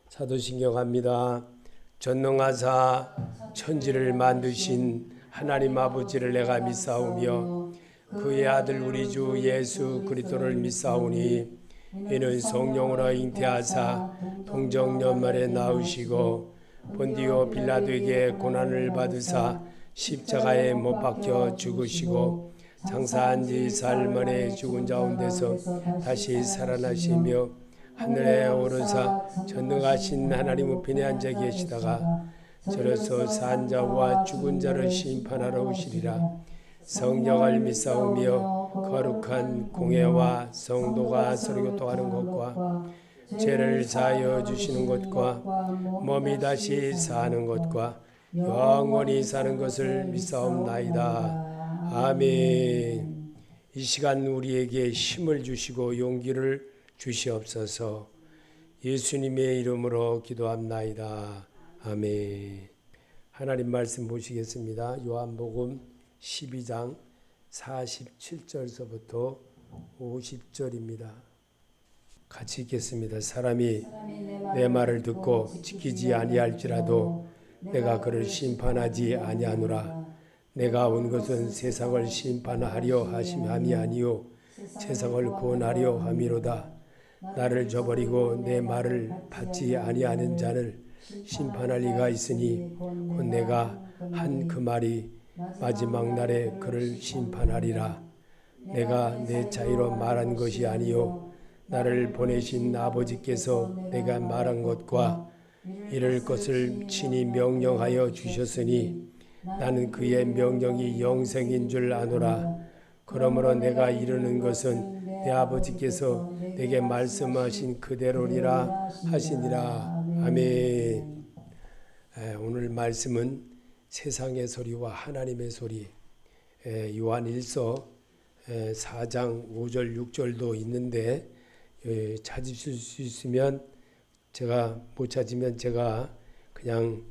사도신경합니다. 전능하사 천지를 만드신 하나님 아버지를 내가 믿사오며 그의 아들 우리 주 예수 그리스도를 믿사오니 이는 성령으로 잉태하사 동정연말에 나으시고 본디오 빌라도에게 고난을 받으사 십자가에 못 박혀 죽으시고 장사한 지 사흘 만에 죽은 가운데서 다시 살아나시며 하늘에 오르사 전능하신 하나님 우편에 앉아 계시다가 저로서 산 자와 죽은 자를 심판하러 오시리라. 성령을 믿사오며 거룩한 공회와 성도가 서로 교통하는 것과 죄를 사하여 주시는 것과 몸이 다시 사는 것과 영원히 사는 것을 믿사옵나이다. 아멘. 이 시간 우리에게 힘을 주시고 용기를 주시옵소서. 예수님의 이름으로 기도합나이다. 아멘. 하나님 말씀 보시겠습니다. 요한복음 12장 47절서부터 50절입니다. 같이 읽겠습니다. 사람이 내 말을 듣고 지키지 아니할지라도 내가 그를 심판하지 아니하노라. 내가 온 것은 세상을 심판하려 하심이 아니요 세상을 구원하려 함이로다. 나를 저버리고 내 말을 받지 아니하는 자를 심판할 이가 있으니 곧 내가 한 그 말이 마지막 날에 그를 심판하리라. 내가 내 자유로 말한 것이 아니요 나를 보내신 아버지께서 내가 말한 것과 이를 것을 친히 명령하여 주셨으니 나는 그의 명령이 영생인 줄 아노라. 그러므로 내가 이르는 것은 내 아버지께서 내게 말씀하신 그대로니라 하시니라. 아멘. 오늘 말씀은 세상의 소리와 하나님의 소리. 요한 1서 4장 5절 6절도 있는데 찾으실 수 있으면 제가 못 찾으면 제가 그냥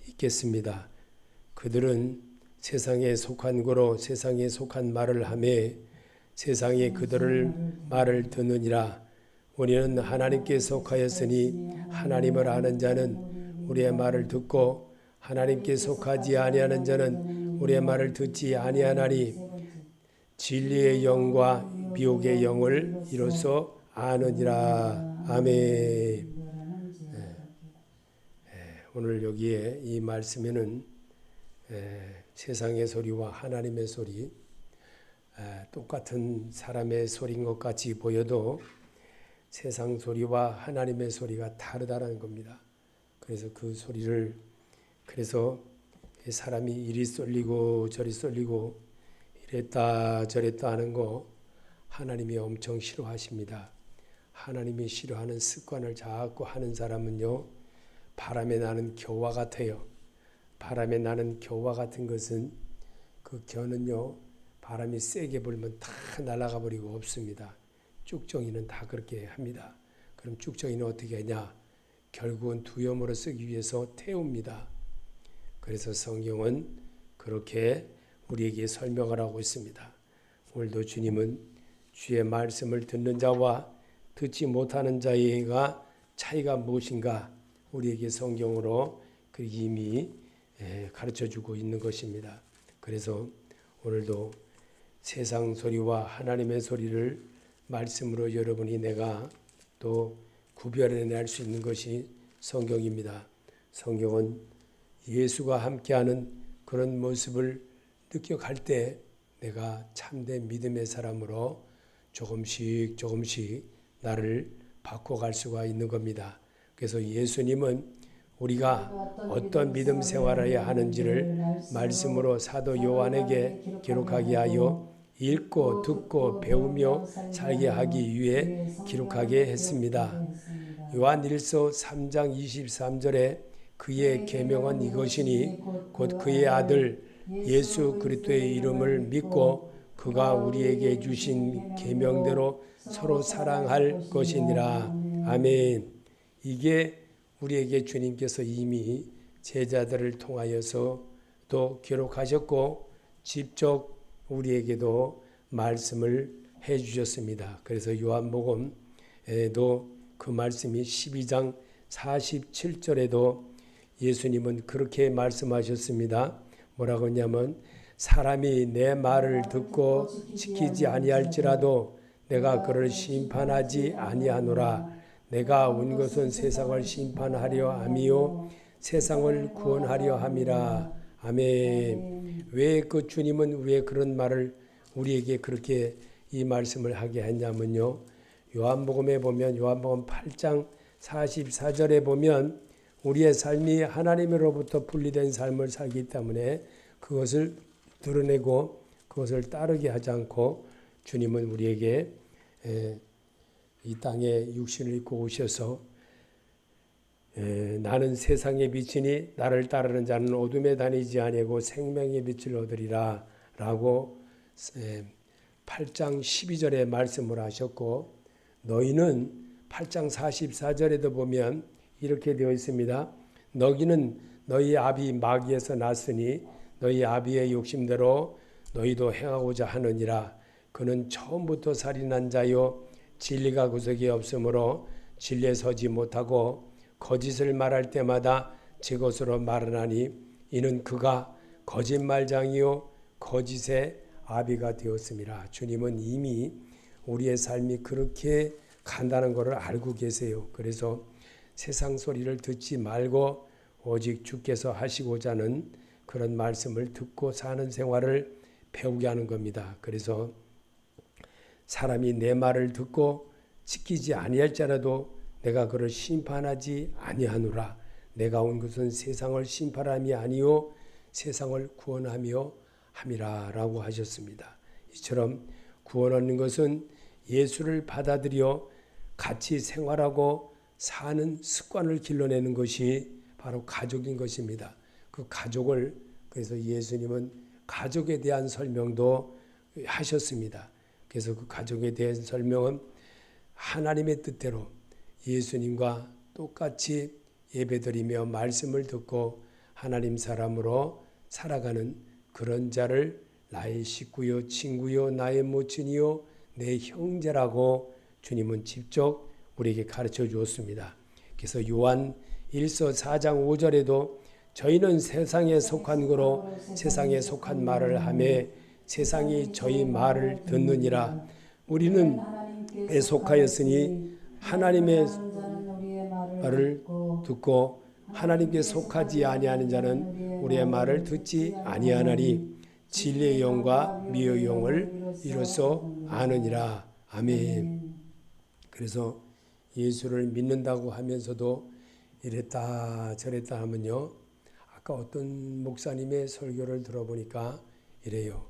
읽겠습니다. 그들은 세상에 속한 거로 세상에 속한 말을 하매 세상이 그들을 말을 듣느니라. 우리는 하나님께 속하였으니 하나님을 아는 자는 우리의 말을 듣고 하나님께 속하지 아니하는 자는 우리의 말을 듣지 아니하나니 진리의 영과 미혹의 영을 이로써 아느니라. 아멘. 오늘 여기에 이 말씀에는 세상의 소리와 하나님의 소리, 똑같은 사람의 소리인 것 같이 보여도 세상 소리와 하나님의 소리가 다르다는 겁니다. 그래서 그 소리를 그래서 사람이 이리 쏠리고 저리 쏠리고 이랬다 저랬다 하는 거 하나님이 엄청 싫어하십니다. 하나님이 싫어하는 습관을 자꾸 하는 사람은요, 바람에 나는 겨와 같아요. 바람에 나는 겨와 같은 것은 그 겨는요, 바람이 세게 불면 다 날아가 버리고 없습니다. 쭉정이는 다 그렇게 합니다. 그럼 쭉정이는 어떻게 하냐? 결국은 두염으로 쓰기 위해서 태웁니다. 그래서 성경은 그렇게 우리에게 설명을 하고 있습니다. 오늘도 주님은 주의 말씀을 듣는 자와 듣지 못하는 자가 차이가 무엇인가 우리에게 성경으로 그 이미 가르쳐주고 있는 것입니다. 그래서 오늘도 세상 소리와 하나님의 소리를 말씀으로 여러분이 내가 또 구별해낼 수 있는 것이 성경입니다. 성경은 예수가 함께하는 그런 모습을 느껴갈 때 내가 참된 믿음의 사람으로 조금씩 나를 바꿔갈 수가 있는 겁니다. 그래서 예수님은 우리가 어떤 믿음 생활을 해야 하는지를 말씀으로 사도 요한에게 기록하게 하여 읽고 듣고 배우며 살게 하기 위해 기록하게 했습니다. 요한 1서 3장 23절에 그의 계명은 이것이니 곧 그의 아들 예수 그리스도의 이름을 믿고 그가 우리에게 주신 계명대로 서로 사랑할 것이니라. 아멘. 이게 우리에게 주님께서 이미 제자들을 통하여서 또 기록하셨고 직접 우리에게도 말씀을 해주셨습니다. 그래서 요한복음에도 그 말씀이 12장 47절에도 예수님은 그렇게 말씀하셨습니다. 뭐라고 하냐면 사람이 내 말을 듣고 지키지 아니할지라도 내가 그를 심판하지 아니하노라. 내가 온 것은 세상을 심판하려 함이요 세상을 구원하려 함이라. 아멘. 왜 그 주님은 왜 그런 말을 우리에게 그렇게 이 말씀을 하게 했냐면요. 요한복음에 보면 요한복음 8장 44절에 보면 우리의 삶이 하나님으로부터 분리된 삶을 살기 때문에 그것을 드러내고 그것을 따르게 하지 않고 주님은 우리에게 이 땅에 육신을 입고 오셔서 나는 세상의 빛이니 나를 따르는 자는 어둠에 다니지 아니하고 생명의 빛을 얻으리라 라고 8장 12절에 말씀을 하셨고 너희는 8장 44절에도 보면 이렇게 되어 있습니다. 너희는 너희 아비 마귀에서 났으니 너희 아비의 욕심대로 너희도 행하고자 하느니라. 그는 처음부터 살인한 자요 진리가 구석이 없으므로 진리에 서지 못하고 거짓을 말할 때마다 제 것으로 말하나니 이는 그가 거짓말장이요 거짓의 아비가 되었습니다. 주님은 이미 우리의 삶이 그렇게 간다는 것을 알고 계세요. 그래서 세상 소리를 듣지 말고 오직 주께서 하시고자 하는 그런 말씀을 듣고 사는 생활을 배우게 하는 겁니다. 그래서 사람이 내 말을 듣고 지키지 아니할지라도 내가 그를 심판하지 아니하노라. 내가 온 것은 세상을 심판함이 아니요 세상을 구원하며 함이라 라고 하셨습니다. 이처럼 구원 얻는 것은 예수를 받아들여 같이 생활하고 사는 습관을 길러내는 것이 바로 가족인 것입니다. 그 가족을 그래서 예수님은 가족에 대한 설명도 하셨습니다. 그래서 그 가족에 대한 설명은 하나님의 뜻대로 예수님과 똑같이 예배드리며 말씀을 듣고 하나님 사람으로 살아가는 그런 자를 나의 식구요 친구요 나의 모친이요 내 형제라고 주님은 직접 우리에게 가르쳐 주었습니다. 그래서 요한 1서 4장 5절에도 저희는 세상에 속한 거로 세상에 속한 말을 하며 세상이 저희 말을 듣느니라. 우리는 에 속하였으니 하나님의 말을 듣고 하나님께 속하지 아니하는 자는 우리의 말을 듣지 아니하나니 진리의 영과 미의 영을 이로써 아느니라. 아멘. 그래서 예수를 믿는다고 하면서도 이랬다 저랬다 하면요. 아까 어떤 목사님의 설교를 들어보니까 이래요.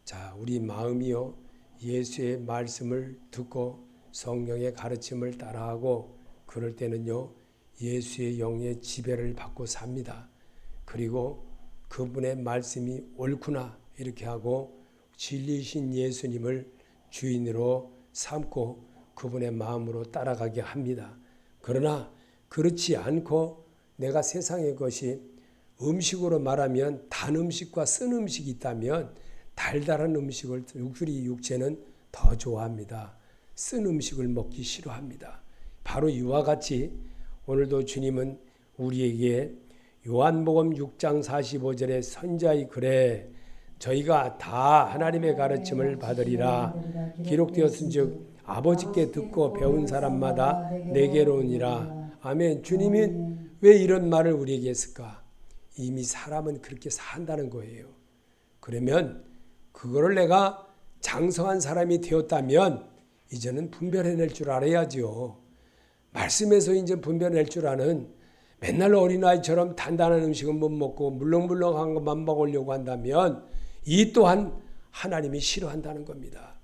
자, 우리 마음이요. 예수의 말씀을 듣고 성령의 가르침을 따라하고 그럴 때는요. 예수의 영의 지배를 받고 삽니다. 그리고 그분의 말씀이 옳구나 이렇게 하고 진리이신 예수님을 주인으로 삼고 그분의 마음으로 따라가게 합니다. 그러나 그렇지 않고 내가 세상의 것이 음식으로 말하면 단 음식과 쓴 음식이 있다면 달달한 음식을 우리 육체는 더 좋아합니다. 쓴 음식을 먹기 싫어합니다. 바로 이와 같이 오늘도 주님은 우리에게 요한복음 6장 45절의 선지자의 글에 저희가 다 하나님의 가르침을 받으리라 기록되었은즉 아버지께 듣고 배운 사람마다 내게로 오니라. 아멘. 주님이 왜 이런 말을 우리에게 했을까? 이미 사람은 그렇게 산다는 거예요. 그러면 그거를 내가 장성한 사람이 되었다면 이제는 분별해낼 줄 알아야죠. 말씀에서 이제 분별해낼 줄 아는 맨날 어린아이처럼 단단한 음식은 못 먹고 물렁물렁한 것만 먹으려고 한다면 이 또한 하나님이 싫어한다는 겁니다.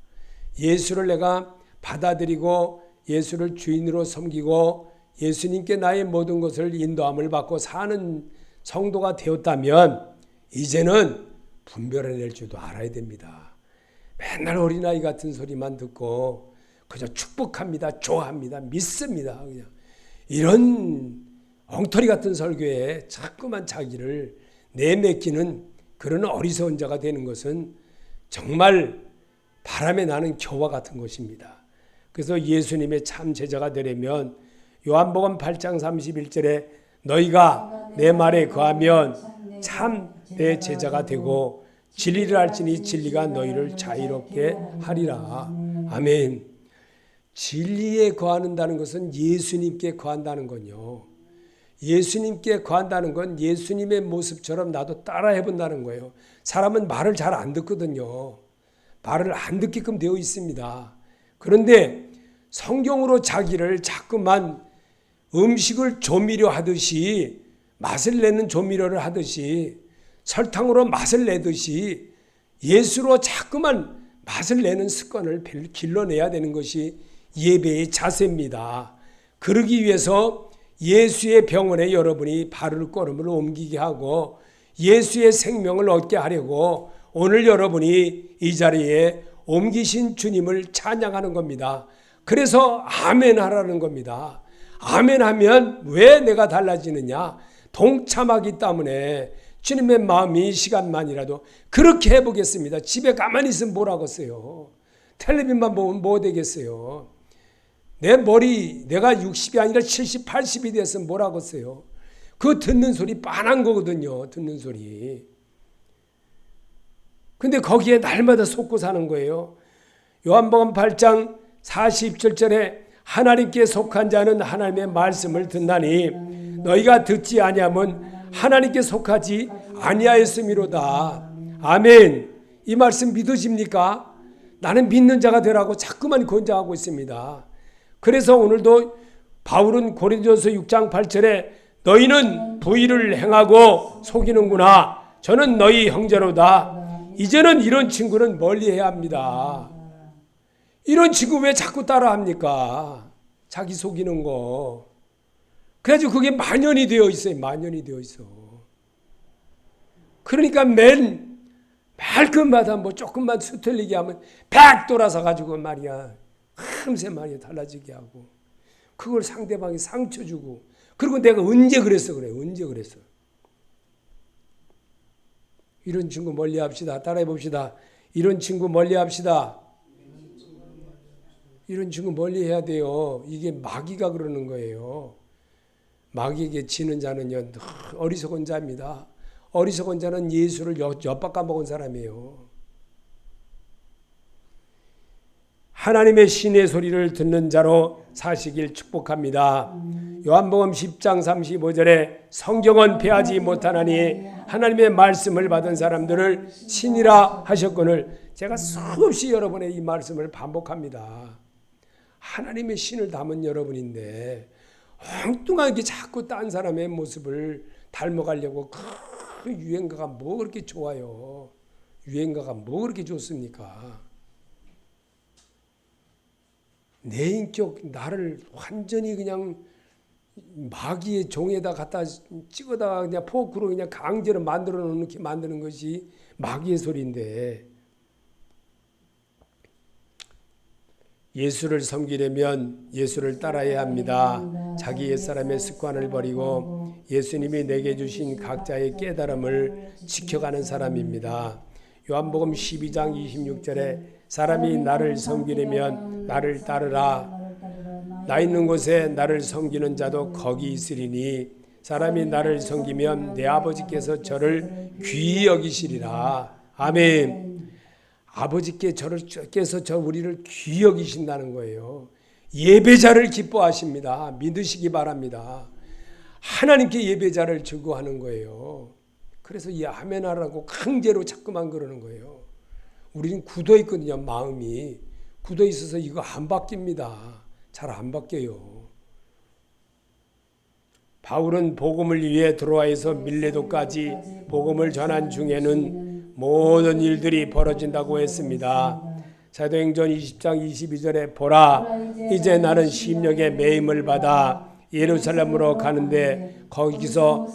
예수를 내가 받아들이고 예수를 주인으로 섬기고 예수님께 나의 모든 것을 인도함을 받고 사는 성도가 되었다면 이제는 분별해낼 줄도 알아야 됩니다. 맨날 어린아이 같은 소리만 듣고 그저 축복합니다. 좋아합니다. 믿습니다. 그냥 이런 엉터리 같은 설교에 자꾸만 자기를 내맡기는 그런 어리석은 자가 되는 것은 정말 바람에 나는 겨와 같은 것입니다. 그래서 예수님의 참 제자가 되려면 요한복음 8장 31절에 너희가 내 말에 거하면 참 내 제자가 되고 진리를 알지니 진리가 너희를 자유롭게 하리라. 아멘. 진리에 거하는다는 것은 예수님께 거한다는 건요. 예수님께 거한다는 건 예수님의 모습처럼 나도 따라해 본다는 거예요. 사람은 말을 잘 안 듣거든요. 말을 안 듣게끔 되어 있습니다. 그런데 성경으로 자기를 자꾸만 음식을 조미료 하듯이 맛을 내는 조미료를 하듯이 설탕으로 맛을 내듯이 예수로 자꾸만 맛을 내는 습관을 길러내야 되는 것이 예배의 자세입니다. 그러기 위해서 예수의 병원에 여러분이 발을 걸음을 옮기게 하고 예수의 생명을 얻게 하려고 오늘 여러분이 이 자리에 옮기신 주님을 찬양하는 겁니다. 그래서 아멘 하라는 겁니다. 아멘 하면 왜 내가 달라지느냐? 동참하기 때문에 주님의 마음이 이 시간만이라도 그렇게 해보겠습니다. 집에 가만히 있으면 뭐라겠어요? 텔레비전만 보면 뭐 되겠어요? 내 머리 내가 60이 아니라 70, 80이 됐으면 뭐라겠어요? 그 듣는 소리 빤한 거거든요. 듣는 소리. 근데 거기에 날마다 속고 사는 거예요. 요한복음 8장 47절에 하나님께 속한 자는 하나님의 말씀을 듣나니 너희가 듣지 아니하면 하나님께 속하지 아니하였음이로다. 아멘. 이 말씀 믿으십니까? 나는 믿는 자가 되라고 자꾸만 권장하고 있습니다. 그래서 오늘도 바울은 고린도전서 6장 8절에 너희는 부의를 행하고 속이는구나. 저는 너희 형제로다. 이제는 이런 친구는 멀리해야 합니다. 이런 친구 왜 자꾸 따라합니까? 자기 속이는 거. 그래가지고 그게 만연이 되어 있어요. 만연이 되어 있어. 그러니까 말끝마다 뭐 조금만 수틀리게 하면 백 돌아서 가지고 말이야. 금세 말이야 달라지게 하고. 그걸 상대방이 상처 주고. 그리고 내가 언제 그랬어 그래. 언제 그랬어. 이런 친구 멀리 합시다. 따라해 봅시다. 이런 친구 멀리 합시다. 이런 친구 멀리 해야 돼요. 이게 마귀가 그러는 거예요. 마귀에게 지는 자는요 어리석은 자입니다. 어리석은 자는 예수를 엿바꿔 먹은 사람이에요. 하나님의 신의 소리를 듣는 자로 사시길 축복합니다. 요한복음 10장 35절에 성경은 패하지 못하나니 하나님의 말씀을 받은 사람들을 신이라 하셨거늘 제가 수없이 여러분의 이 말씀을 반복합니다. 하나님의 신을 담은 여러분인데 엉뚱하게 자꾸 딴 사람의 모습을 닮아가려고 그 유행가가 뭐 그렇게 좋아요. 유행가가 뭐 그렇게 좋습니까? 내 인격 나를 완전히 그냥 마귀의 종에다 갖다 찍어다가 그냥 포크로 그냥 강제로 만들어 놓게 만드는 것이 마귀의 소리인데 예수를 섬기려면 예수를 따라야 합니다. 자기 옛사람의 습관을 버리고 예수님이 내게 주신 각자의 깨달음을 지켜가는 사람입니다. 요한복음 12장 26절에 사람이 나를 섬기려면 나를 따르라. 나 있는 곳에 나를 섬기는 자도 거기 있으리니 사람이 나를 섬기면 내 아버지께서 저를 귀히 여기시리라. 아멘. 아버지께서 우리를 귀히 여기신다는 거예요. 예배자를 기뻐하십니다. 믿으시기 바랍니다. 하나님께 예배자를 증거하는 거예요. 그래서 이 아멘하라고 강제로 자꾸만 그러는 거예요. 우리는 굳어 있거든요. 마음이 굳어 있어서 이거 안 바뀝니다. 잘 안 바뀌어요. 바울은 복음을 위해 드로아에서 밀레도까지 복음을 전한 중에는 모든 일들이 벌어진다고 했습니다. 사도행전 20장 22절에 보라 이제 나는 심령의 매임을 받아 예루살렘으로 가는데 거기서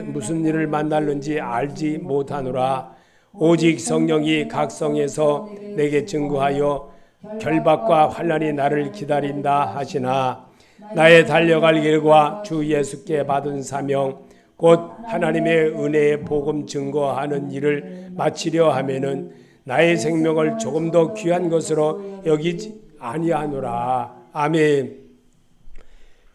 무슨 일을 만날는지 알지 못하노라. 오직 성령이 각 성에서 내게 증거하여 결박과 환난이 나를 기다린다 하시나 나의 달려갈 길과 주 예수께 받은 사명 곧 하나님의 은혜의 복음 증거하는 일을 마치려 하면은 나의 생명을 조금 더 귀한 것으로 여기지 아니하노라. 아멘.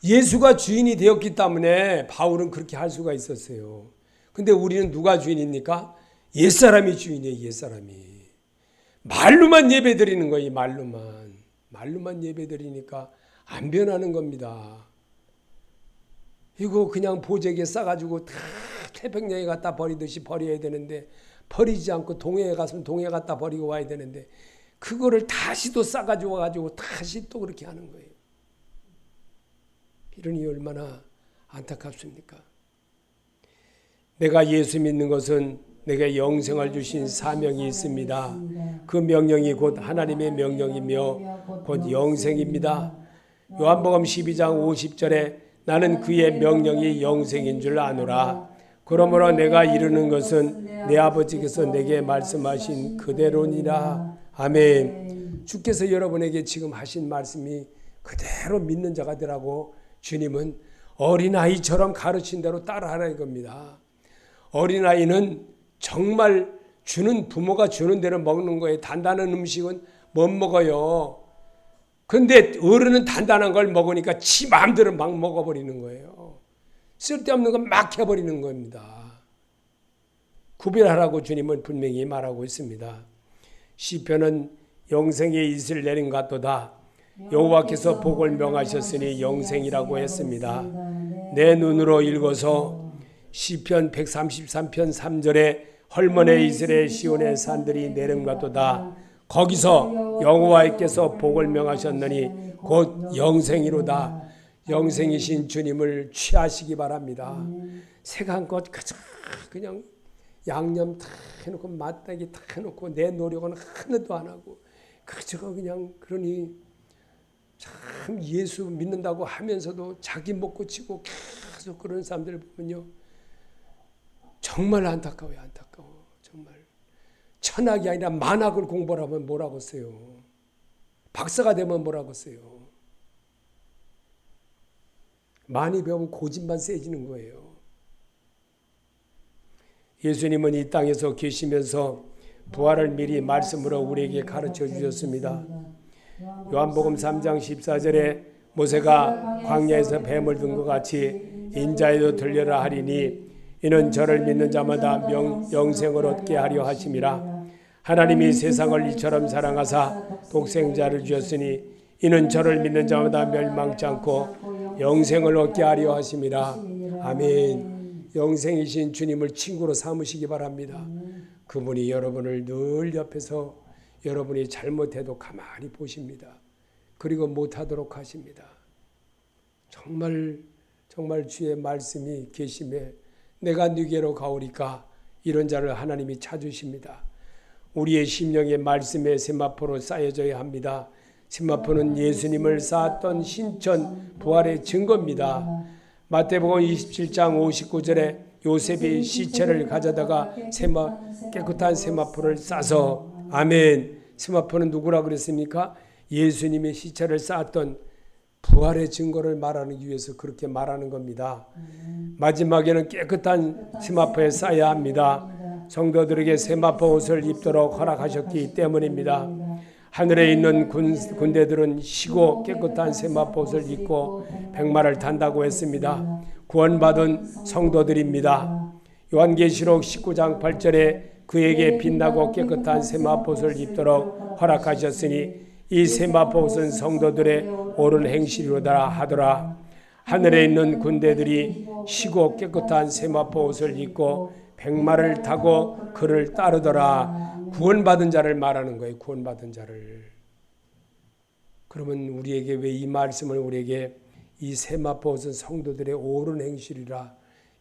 예수가 주인이 되었기 때문에 바울은 그렇게 할 수가 있었어요. 근데 우리는 누가 주인입니까? 옛사람이 주인이에요. 옛사람이. 말로만 예배드리는 거예요. 말로만 예배드리니까 안 변하는 겁니다. 이거 그냥 보재기에 싸가지고 다 태평양에 갖다 버리듯이 버려야 되는데, 버리지 않고 동해에 갔으면 동해에 갖다 버리고 와야 되는데, 그거를 다시 또 싸가지고 와가지고 다시 또 그렇게 하는 거예요. 이러니 얼마나 안타깝습니까? 내가 예수 믿는 것은 내게 영생을 주신 사명이 있습니다. 그 명령이 곧 하나님의 명령이며 곧 영생입니다. 요한복음 12장 50절에 나는 그의 명령이 영생인 줄 아노라. 그러므로 내가 이루는 것은 내 아버지께서 내게 말씀하신 그대로니라. 아멘. 주께서 여러분에게 지금 하신 말씀이 그대로 믿는 자가 되라고 주님은 어린아이처럼 가르친 대로 따라하라는 겁니다. 어린아이는 정말 주는 부모가 주는 대로 먹는 거예요. 단단한 음식은 못 먹어요. 근데 어른은 단단한 걸 먹으니까 지 마음대로 막 먹어버리는 거예요. 쓸데없는 건 막 해버리는 겁니다. 구별하라고 주님은 분명히 말하고 있습니다. 시편은 영생의 이슬 내린 같도다. 여호와께서 복을 명하셨으니 영생이라고 했습니다. 내 눈으로 읽어서 시편 133편 3절에 헐몬의 이슬의 시온의 산들이 내린 같도다. 거기서 여호와께서 복을 명하셨느니 곧 영생이로다. 영생이신 주님을 취하시기 바랍니다. 새간것 그냥 양념 다 해놓고 맛다기 다 해놓고 내 노력은 하나도 안 하고 그저 그냥 그러니 참 예수 믿는다고 하면서도 자기 먹고 치고 계속 그런 사람들 보면요 정말 안타까워요. 안타까워. 정말 천학이 아니라 만학을 공부를 하면 뭐라고 써요. 박사가 되면 뭐라고 써요. 많이 배우면 고집만 세지는 거예요. 예수님은 이 땅에서 계시면서 부활을 미리 말씀으로 우리에게 가르쳐 주셨습니다. 요한복음 3장 14절에 모세가 광야에서 뱀을 든 것 같이 인자에도 들려라 하리니 이는 저를 믿는 자마다 영생을 얻게 하려 하심이라. 하나님이 세상을 이처럼 사랑하사 독생자를 주셨으니 이는 저를 믿는 자마다 멸망치 않고 영생을 얻게 하려 하심이라. 아멘. 영생이신 주님을 친구로 삼으시기 바랍니다. 그분이 여러분을 늘 옆에서 여러분이 잘못해도 가만히 보십니다. 그리고 못하도록 하십니다. 정말 주의 말씀이 계심에 내가 네게로 가오리까 이런 자를 하나님이 찾으십니다. 우리의 심령의 말씀의 세마포로 쌓여져야 합니다. 세마포는 예수님을 쌓았던 신천 부활의 증거입니다. 마태복음 27장 59절에 요셉이 시체를 가져다가 깨끗한 세마포를 싸서 아멘. 세마포는 누구라 그랬습니까? 예수님의 시체를 쌓았던 부활의 증거를 말하기 위해서 그렇게 말하는 겁니다. 마지막에는 깨끗한 세마포에 쌓아야 합니다. 성도들에게 세마포 옷을 입도록 허락하셨기 때문입니다. 하늘에 있는 군대들은 쉬고 깨끗한 세마포 옷을 입고 백마를 탄다고 했습니다. 구원받은 성도들입니다. 요한계시록 19장 8절에 그에게 빛나고 깨끗한 세마포옷을 입도록 허락하셨으니 이 세마포옷은 성도들의 옳은 행실이로다 하더라. 하늘에 있는 군대들이 쉬고 깨끗한 세마포옷을 입고 백마를 타고 그를 따르더라. 구원받은 자를 말하는 거예요. 구원받은 자를. 그러면 우리에게 왜 이 말씀을 우리에게 이 세마포옷은 성도들의 옳은 행실이라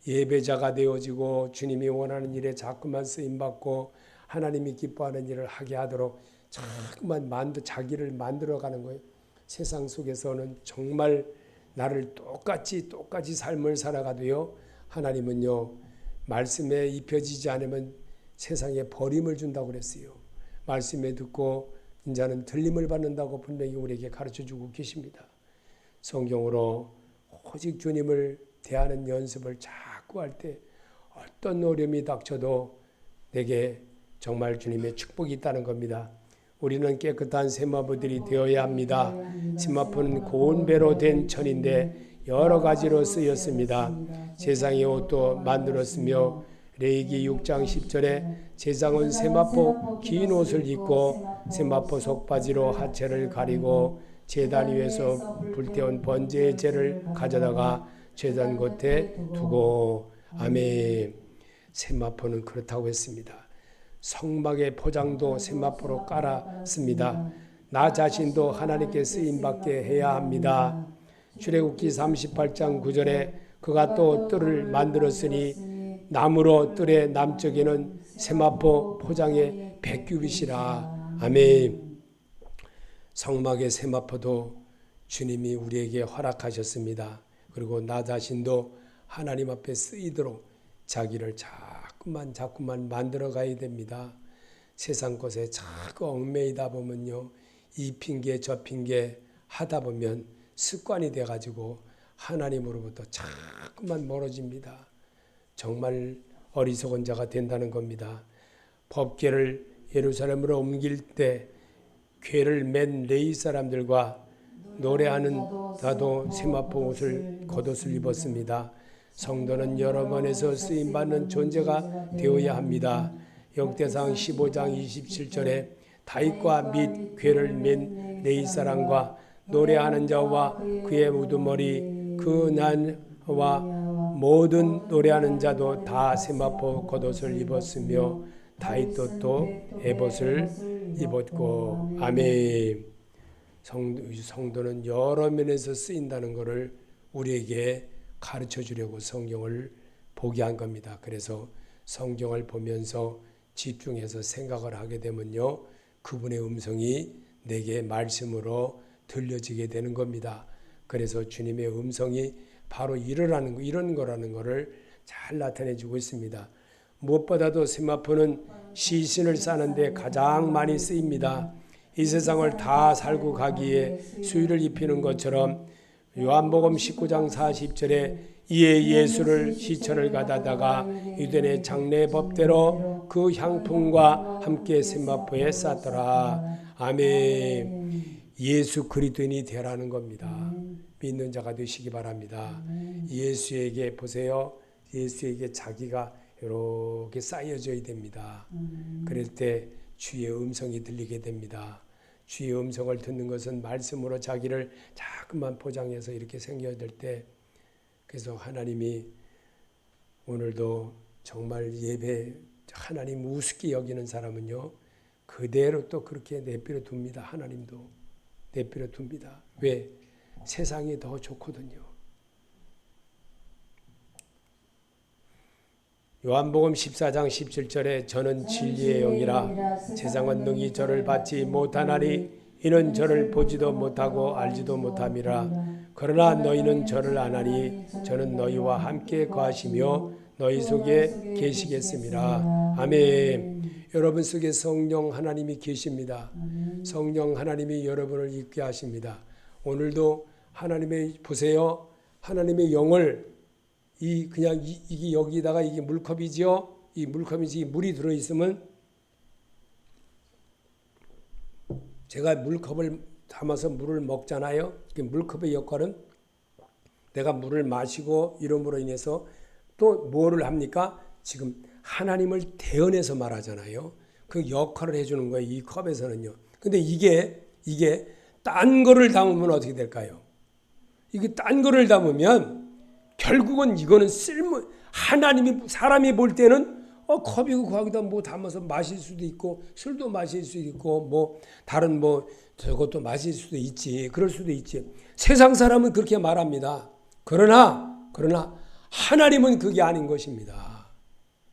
예배자가 되어지고 주님이 원하는 일에 자꾸만 쓰임받고 하나님이 기뻐하는 일을 하게 하도록 자꾸만 자기를 만들어가는 거예요. 세상 속에서는 정말 나를 똑같이 삶을 살아가도요. 하나님은요. 말씀에 입혀지지 않으면 세상에 버림을 준다고 그랬어요. 말씀에 듣고 인자는 들림을 받는다고 분명히 우리에게 가르쳐주고 계십니다. 성경으로 오직 주님을 대하는 연습을 자꾸 할 때 어떤 어려움이 닥쳐도 내게 정말 주님의 축복이 있다는 겁니다. 우리는 깨끗한 세마포들이 되어야 합니다. 세마포는 고운 배로 된 천인데 여러 가지로 쓰였습니다. 세상의 옷도 만들었으며 레위기 6장 10절에 제사장은 세마포 긴 옷을 입고 세마포 속바지로 하체를 가리고 제단 위에서 불태운 번제의 재를 가져다가 제단 곁에 두고 아멘. 세마포는 그렇다고 했습니다. 성막의 포장도 세마포로 깔았습니다. 나 자신도 하나님께 쓰임받게 해야 합니다. 출애굽기 38장 9절에 그가 또 뜰을 만들었으니 나무로 뜰의 남쪽에는 세마포 포장의 100규빗이라. 아멘. 성막의 세마포도 주님이 우리에게 허락하셨습니다. 그리고 나 자신도 하나님 앞에 쓰이도록 자기를 자꾸만 만들어 가야 됩니다. 세상 것에 자꾸 얽매이다 보면요, 이 핑계 저 핑계 하다 보면 습관이 돼가지고 하나님으로부터 자꾸만 멀어집니다. 정말 어리석은 자가 된다는 겁니다. 법궤를 예루살렘으로 옮길 때 궤를 맨 레위 사람들과 노래하는 나도 세마포 옷을 겉옷을 입었습니다. 성도는 여러 번에서 쓰임받는 존재가 되어야 합니다. 역대상 15장 27절에 다윗과 및 궤를 맨 레위 사람과 노래하는 자와 그의 우두머리 그 난와 모든 노래하는 자도 다 세마포 겉옷을 입었으며 다윗도 또 에봇을 입었고 아멘. 성도는 여러 면에서 쓰인다는 것을 우리에게 가르쳐 주려고 성경을 보게 한 겁니다. 그래서 성경을 보면서 집중해서 생각을 하게 되면요, 그분의 음성이 내게 말씀으로 들려지게 되는 겁니다. 그래서 주님의 음성이 바로 이런 거라는 것을 잘 나타내 주고 있습니다. 무엇보다도 세마포는 시신을 싸는데 가장 많이 쓰입니다. 이 세상을 다 살고 가기에 수의를 입히는 것처럼 요한복음 19장 40절에 이에 예수를 시천을 가다다가 유대인의 장례 법대로 그 향품과 함께 세마포에 쌌더라. 아멘. 예수 그리스도인이 되라는 겁니다. 믿는 자가 되시기 바랍니다. 예수에게 보세요. 예수에게 자기가 이렇게 쌓여져야 됩니다. 그럴 때 주의 음성이 들리게 됩니다. 주의 음성을 듣는 것은 말씀으로 자기를 자꾸만 포장해서 이렇게 생겨야 될 때, 그래서 하나님이 오늘도 정말 예배 하나님 우습게 여기는 사람은요, 그대로 또 그렇게 내버려 둡니다. 하나님도 내버려 둡니다. 왜? 세상이 더 좋거든요. 요한복음 14장 17절에 저는 진리의 영이라 세상은 능히 저를 받지 못하나니 이는 저를 보지도 못하고 알지도 못함이라. 그러나 너희는 저를 아나니 저는 너희와 함께 거하시며 너희 속에 계시겠습니다. 아멘. 여러분 속에 성령 하나님이 계십니다. 성령 하나님이 여러분을 있게 하십니다. 오늘도 하나님의 보세요. 하나님의 영을 이게 여기다가 이게 물컵이죠. 이 물컵이지 물이 들어 있으면 제가 물컵을 담아서 물을 먹잖아요. 물컵의 역할은 내가 물을 마시고 이름으로 인해서 또 뭐를 합니까? 지금 하나님을 대언해서 말하잖아요. 그 역할을 해주는 거예요. 이 컵에서는요. 근데 이게 딴 거를 담으면 어떻게 될까요? 이게 딴 거를 담으면 결국은 이거는 하나님이 사람이 볼 때는 컵이고 거기다 뭐 담아서 마실 수도 있고 술도 마실 수도 있고 뭐 다른 뭐 저것도 마실 수도 있지. 그럴 수도 있지. 세상 사람은 그렇게 말합니다. 그러나 하나님은 그게 아닌 것입니다.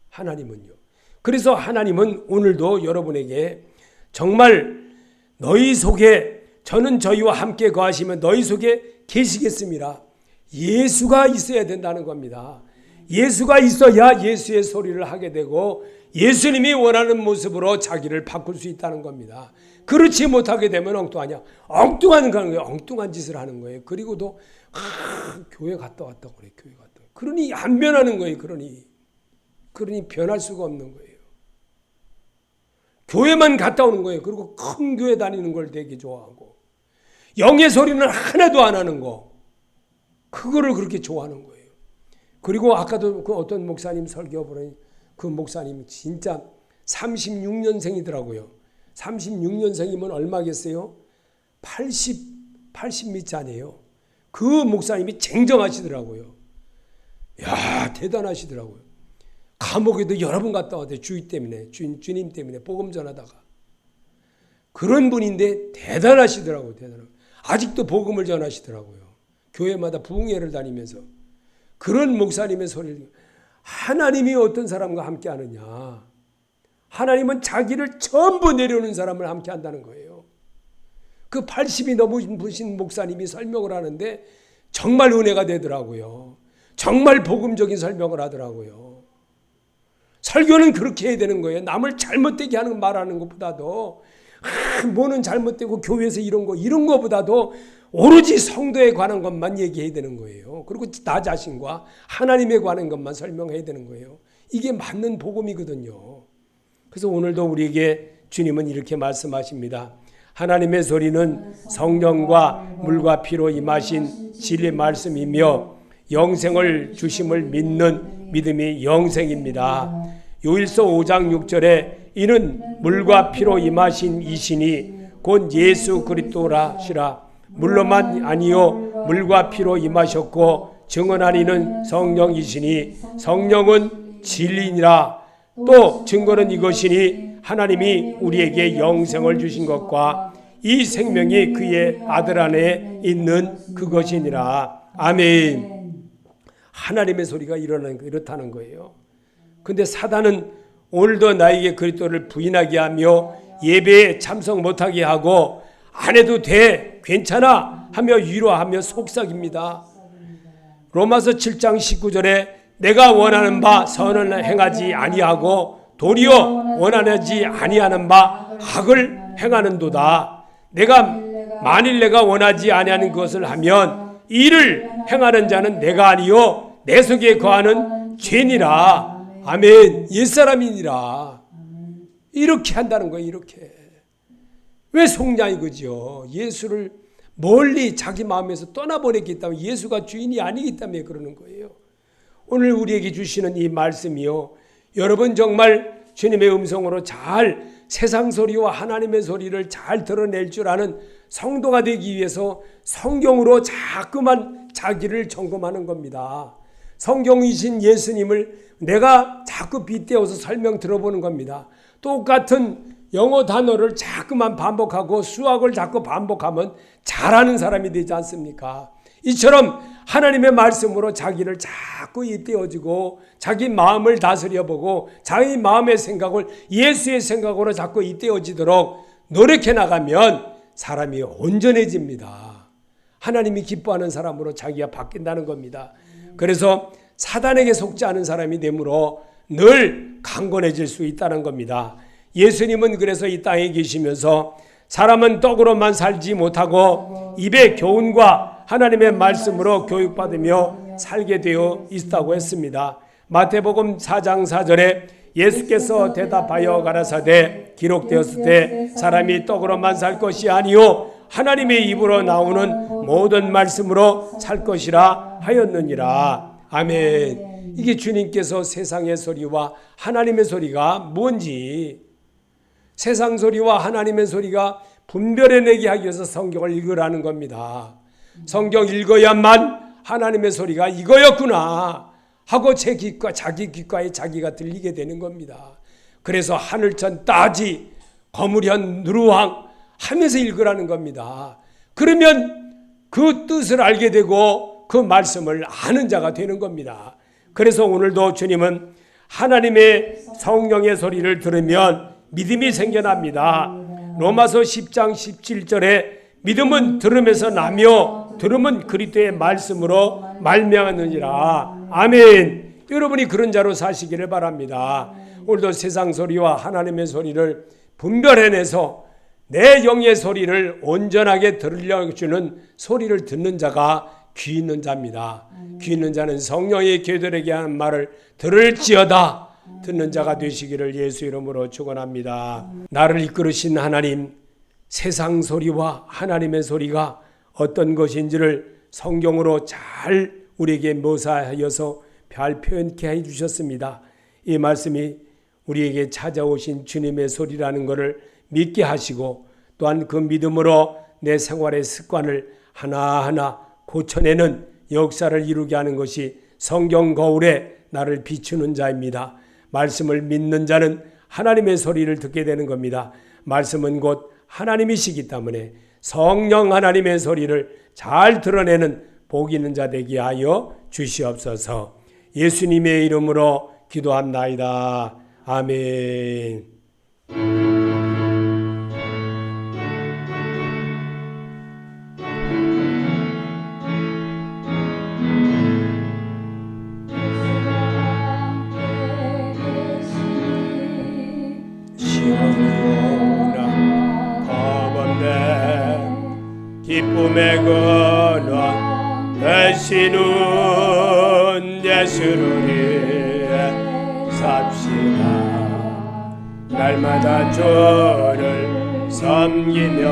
하나님은요. 그래서 하나님은 오늘도 여러분에게 정말 너희 속에 저는 저희와 함께 거하시면 너희 속에 계시겠습니다. 예수가 있어야 된다는 겁니다. 예수가 있어야 예수의 소리를 하게 되고 예수님이 원하는 모습으로 자기를 바꿀 수 있다는 겁니다. 그렇지 못하게 되면 엉뚱한 거예요. 엉뚱한 짓을 하는 거예요. 그리고도 교회 갔다 왔다고 그래. 교회 갔다. 그러니 안 변하는 거예요. 그러니 변할 수가 없는 거예요. 교회만 갔다 오는 거예요. 그리고 큰 교회 다니는 걸 되게 좋아하고 영의 소리는 하나도 안 하는 거. 그거를 그렇게 좋아하는 거예요. 그리고 아까도 그 어떤 목사님 설교 보니 그 목사님 진짜 36년생이더라고요. 36년생이면 얼마겠어요? 80미짜네요. 그 목사님이 쟁정하시더라고요. 야, 대단하시더라고요. 감옥에도 여러 번 갔다 왔대요. 주의 때문에, 주님 때문에 복음 전하다가. 그런 분인데 대단하시더라고요. 아직도 복음을 전하시더라고요. 교회마다 부흥회를 다니면서. 그런 목사님의 소리를, 하나님이 어떤 사람과 함께 하느냐. 하나님은 자기를 전부 내려오는 사람을 함께 한다는 거예요. 그 80이 넘으신 목사님이 설명을 하는데 정말 은혜가 되더라고요. 정말 복음적인 설명을 하더라고요. 설교는 그렇게 해야 되는 거예요. 남을 잘못되게 하는 말하는 것보다도 뭐는 잘못되고 교회에서 이런 거보다도 오로지 성도에 관한 것만 얘기해야 되는 거예요. 그리고 나 자신과 하나님에 관한 것만 설명해야 되는 거예요. 이게 맞는 복음이거든요. 그래서 오늘도 우리에게 주님은 이렇게 말씀하십니다. 하나님의 소리는 성령과 물과 피로 임하신 진리 말씀이며 영생을 주심을 믿는 믿음이 영생입니다. 요일서 5장 6절에 이는 물과 피로 임하신 이신이 곧 예수 그리스도라시라. 물로만 아니요 물과 피로 임하셨고 증언하리는 성령이시니 성령은 진리니라. 또 증거는 이것이니 하나님이 우리에게 영생을 주신 것과 이 생명이 그의 아들 안에 있는 그것이니라. 아멘. 하나님의 소리가 이렇다는 거예요. 근데 사단은 오늘도 나에게 그리스도를 부인하게 하며 예배에 참석 못하게 하고 안 해도 돼, 괜찮아 하며 위로하며 속삭입니다. 로마서 7장 19절에 내가 원하는 바 선을 행하지 아니하고 도리어 원하지 아니하는 바 악을 행하는도다. 만일 내가 원하지 아니하는 것을 하면 이를 행하는 자는 내가 아니요 내 속에 거하는 죄니라. 아멘. 옛사람이니라. 이렇게 한다는 거예요. 이렇게. 왜 속냐 이거죠. 예수를 멀리 자기 마음에서 떠나보냈기 때문에, 예수가 주인이 아니기 때문에 그러는 거예요. 오늘 우리에게 주시는 이 말씀이요, 여러분 정말 주님의 음성으로 잘 세상 소리와 하나님의 소리를 잘 드러낼 줄 아는 성도가 되기 위해서 성경으로 자꾸만 자기를 점검하는 겁니다. 성경이신 예수님을 내가 자꾸 빗대어서 설명 들어보는 겁니다. 똑같은 영어 단어를 자꾸만 반복하고 수학을 자꾸 반복하면 잘하는 사람이 되지 않습니까? 이처럼 하나님의 말씀으로 자기를 자꾸 잇대어지고 자기 마음을 다스려보고 자기 마음의 생각을 예수의 생각으로 자꾸 잇대어지도록 노력해 나가면 사람이 온전해집니다. 하나님이 기뻐하는 사람으로 자기가 바뀐다는 겁니다. 그래서 사단에게 속지 않은 사람이 되므로 늘 강건해질 수 있다는 겁니다. 예수님은 그래서 이 땅에 계시면서 사람은 떡으로만 살지 못하고 입의 교훈과 하나님의 말씀으로 교육받으며 살게 되어 있다고 했습니다. 마태복음 4장 4절에 예수께서 대답하여 가라사대 기록되었을 때 사람이 떡으로만 살 것이 아니요 하나님의 입으로 나오는 모든 말씀으로 살 것이라 하였느니라. 아멘. 이게 주님께서 세상의 소리와 하나님의 소리가 뭔지, 세상 소리와 하나님의 소리가 분별해내게 하기 위해서 성경을 읽으라는 겁니다. 성경 읽어야만 하나님의 소리가 이거였구나 하고 자기 귓가에 자기가 들리게 되는 겁니다. 그래서 하늘천 따지 거무련 누루왕 하면서 읽으라는 겁니다. 그러면 그 뜻을 알게 되고 그 말씀을 아는 자가 되는 겁니다. 그래서 오늘도 주님은 하나님의 성령의 소리를 들으면 믿음이 생겨납니다. 로마서 10장 17절에 믿음은 들음에서 나며 들음은 그리스도의 말씀으로 말미암느니라. 아멘. 여러분이 그런 자로 사시기를 바랍니다. 오늘도 세상 소리와 하나님의 소리를 분별해내서 내 영의 소리를 온전하게 들려주는 소리를 듣는 자가 귀 있는 자입니다. 귀 있는 자는 성령의 교들에게 하는 말을 들을지어다 듣는 자가 되시기를 예수 이름으로 축원합니다. 나를 이끌으신 하나님, 세상 소리와 하나님의 소리가 어떤 것인지를 성경으로 잘 우리에게 묘사하여서 잘 표현케 해주셨습니다. 이 말씀이 우리에게 찾아오신 주님의 소리라는 것을 믿게 하시고 또한 그 믿음으로 내 생활의 습관을 하나하나 고쳐내는 역사를 이루게 하는 것이 성경 거울에 나를 비추는 자입니다. 말씀을 믿는 자는 하나님의 소리를 듣게 되는 겁니다. 말씀은 곧 하나님이시기 때문에 성령 하나님의 소리를 잘 드러내는 복 있는 자 되게 하여 주시옵소서. 예수님의 이름으로 기도합나이다. 아멘. 기쁨의 근원 되시는 예수를 위해 삽시다. 날마다 주를 섬기며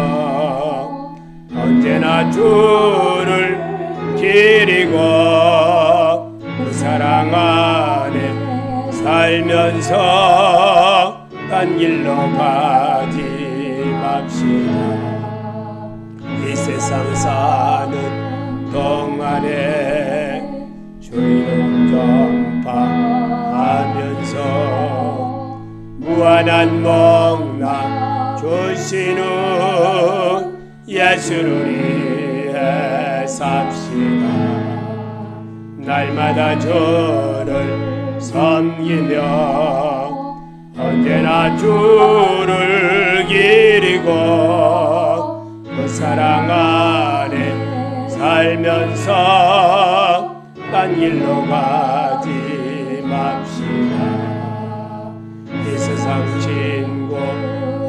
언제나 주를 기리고 그 사랑 안에 살면서 딴 길로 가지 맙시다. 이 세상 사는 동안에 주의 전파하면서 무한한 복나 주시는 예수를 위해 삽시다. 날마다 주를 섬기며 언제나 주를 기리고 그 사랑 안에 살면서 딴 길로 가지 맙시다. 이 세상 친구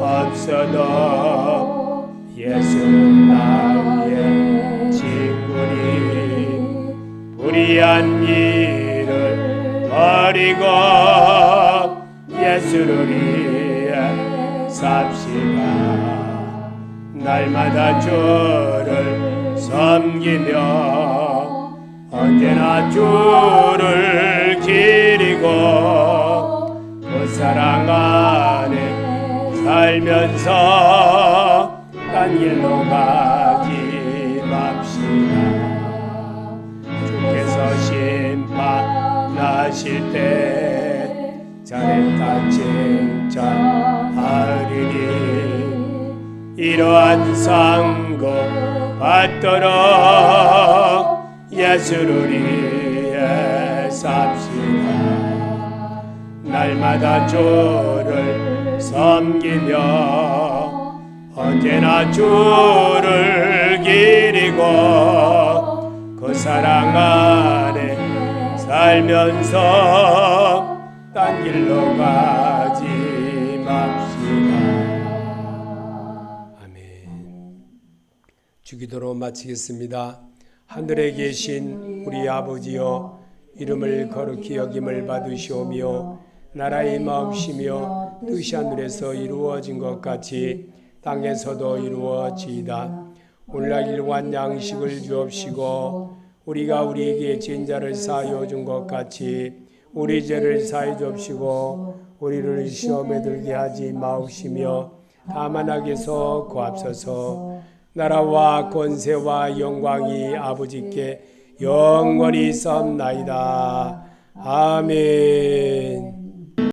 없어도 예수는 나의 친구니 불의한 일을 버리고 예수를 위해 삽시다. 날마다 주를 섬기며 언제나 주를 기리고 그 사랑 안에 살면서 딴 길로 가지 맙시다. 주께서 심판하실 때 잘했다 칭찬하리니 이러한 상고 받도록 예수를 위해 삽시다. 날마다 주를 섬기며 언제나 주를 기리고 그 사랑 안에 살면서 딴 길로 가지 맙시다. 주기도로 마치겠습니다. 하늘에 계신 우리 아버지여, 이름을 거룩히 여김을 받으시오며 나라의 임하옵시며 뜻이 하늘에서 이루어진 것 같이 땅에서도 이루어지이다. 오늘날 일용할 양식을 주옵시고 우리가 우리에게 죄인 자를 사하여 준 것 같이 우리 죄를 사하여 주옵시고 우리를 시험에 들게 하지 마옵시며 다만 악에서 구하옵소서. 나라와 권세와 영광이 아버지께 영원히 있사옵나이다. 아멘.